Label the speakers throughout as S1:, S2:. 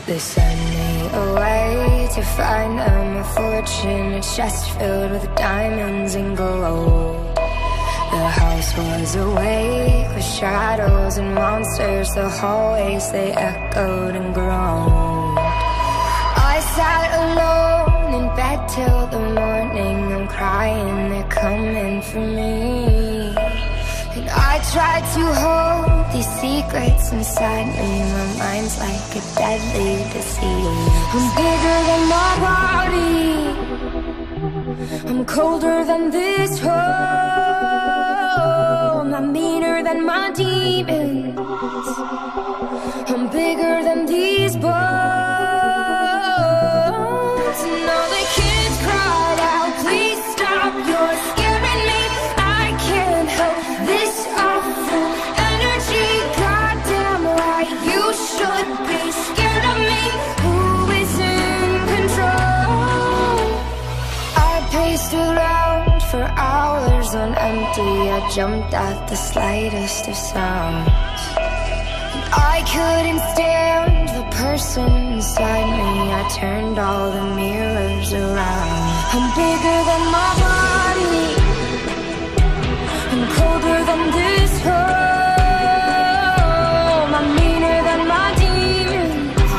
S1: They send me away to find them a fortune, a chest filled with diamonds and gold. The house was awake with shadows and monsters. The hallways, they echoed and groaned. I sat alone in bed till the morning. I'm crying, they're coming for me. And I tried to hold these secrets inside me. My mind's like a deadly disease. I'm bigger than my body, I'm colder than this home. I'm meaner than my demons, I'm bigger than these bones. And all the kids cried out, please stop, you're scaring me. I can't help this awful energy. Goddamn right, you should be scared of me. Who is in control? I paced around for hours on empty. I jumped at the slightest of sounds. I couldn't stand the person inside me. I turned all the mirrors around. I'm bigger than my body, I'm colder than this home. I'm meaner than my demons,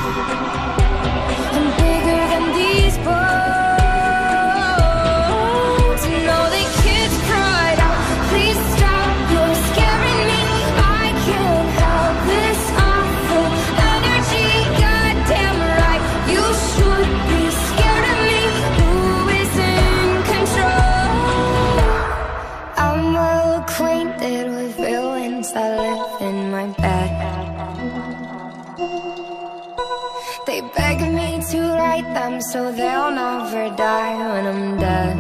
S1: I'm bigger than these bones. And all the kids cried out, please stop, you're scaring me. I can't help this awful energy. Goddamn right, you should be scared of me. Who is in control? I'm well acquainted with villains that live in my bed. They beg me to write them so they'll never die when I'm dead.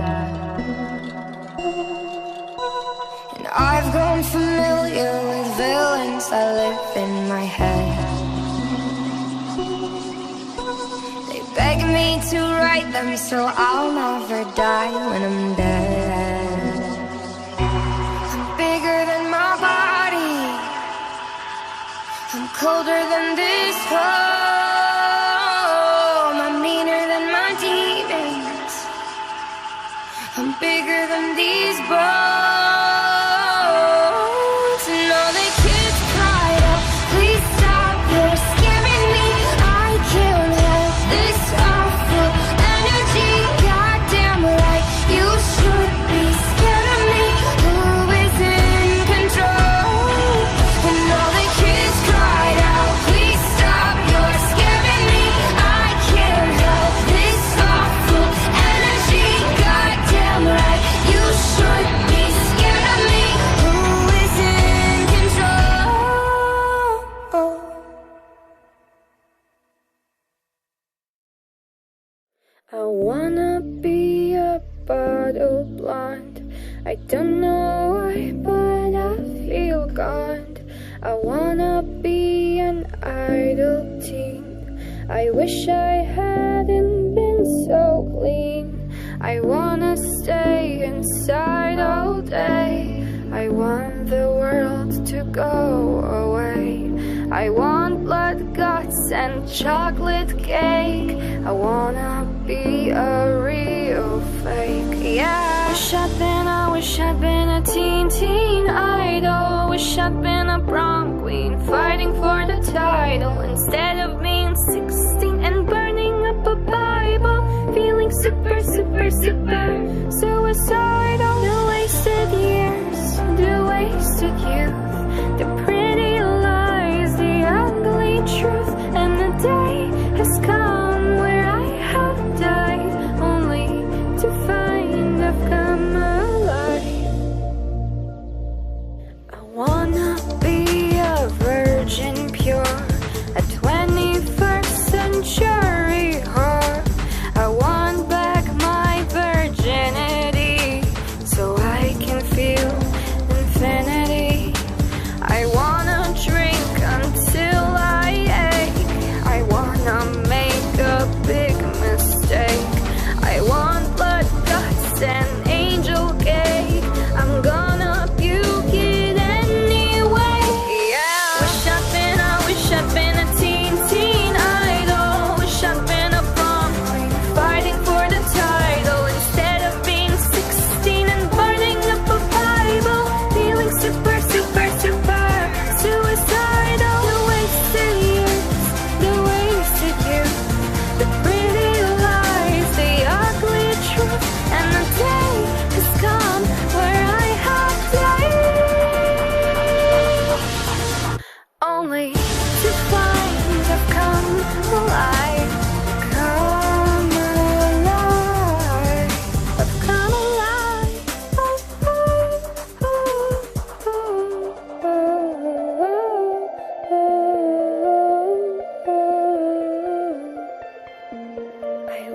S1: And I've grown familiar with villains that live in my head. They beg me to write them so I'll never die when I'm dead. I'm bigger than my body, I'm colder than this home. I'm meaner than my demons, I'm bigger than these bones. And all the kids cried out, please stop, you're scaring me. I can't help this awful energy. Goddamn right, you should be scared of me. Who is in control? And all the kids cried out, please stop, you're scaring me. I can't help this awful energy. Goddamn right, you should be scared of me. Who is in control? I wanna be a bottle blonde. I don't know why, but I feel gone. I wanna be an idle teen. I wish I hadn't been so clean. I wanna stay inside all day. I want the world to go away. I want blood, guts, and chocolate cake. I wanna be a real fake, yeah. Wish I'd been a teen idol. Wish I'd been a prom queen, fighting for the title. Instead of being 16 and burning up a Bible, feeling super suicidal. The wasted years, the wasted youth, the pretty lies, the ugly truth. And the day has come where I have died, only to find I've come alive. I wanna be a virgin pure, a 21st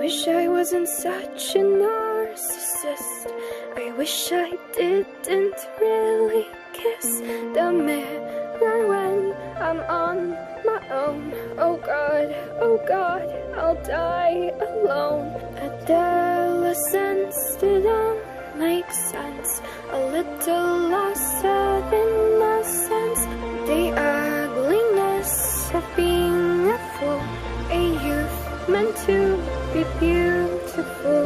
S1: wish I wasn't such a narcissist. I wish I didn't really kiss the mirror when I'm on my own. Oh God, I'll die alone. Adolescence didn't make sense. A little loss of innocence. The ugliness of being a fool. A youth meant to be beautiful.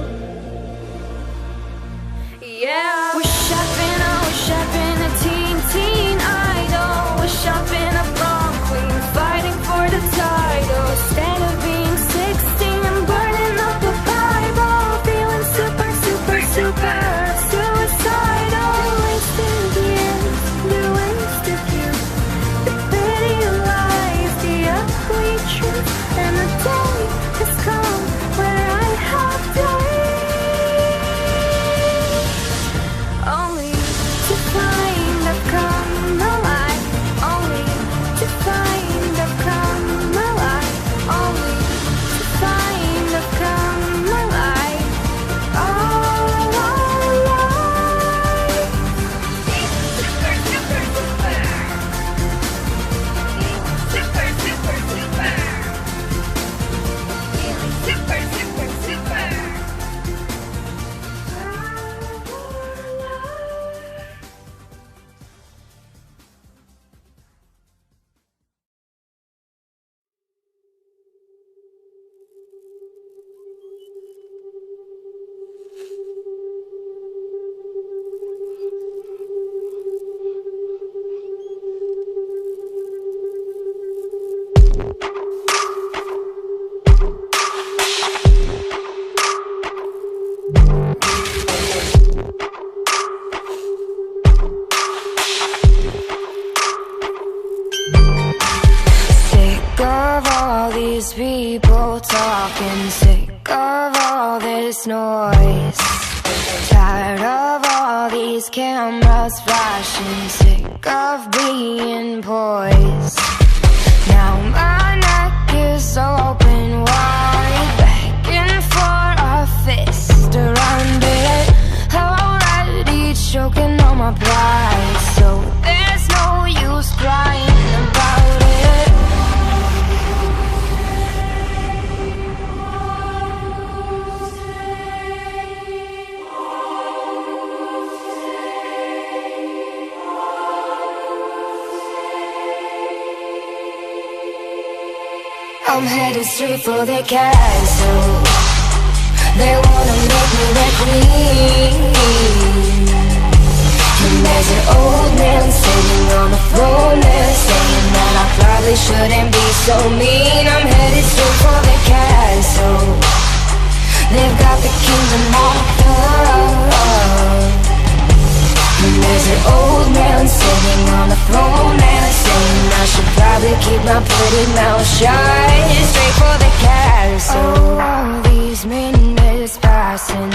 S1: Yeah. Wish I'd been a teen idol. Wish I'd been a prom queen fighting for the title. Instead of being 16 and burning up the Bible, feeling super suicidal. Wasted years, the wasted youth, the pretty lies, the ugly truth. And the day has come where I have died, only to find I've come alive, only to find I've come alive, only to find I've come alive, all alive. Super, super, super. Super, super, super. Super, super, super. Sick of all these people talking, sick of all this noise, tired of all these cameras flashing, sick of being poised. Now my neck is open wide, begging for a fist around it, already choking on my pride, so there's no use crying about it. I'm headed straight for the castle. They wanna make me their queen. And there's an old man sitting on the throne there, saying that I probably shouldn't be so mean. I'm headed straight for the castle. They've got the kingdom locked up. And there's an old man sitting on the throne there, saying I should probably keep my pretty mouth shut. Straight for the castle. Oh, all these minutes passing.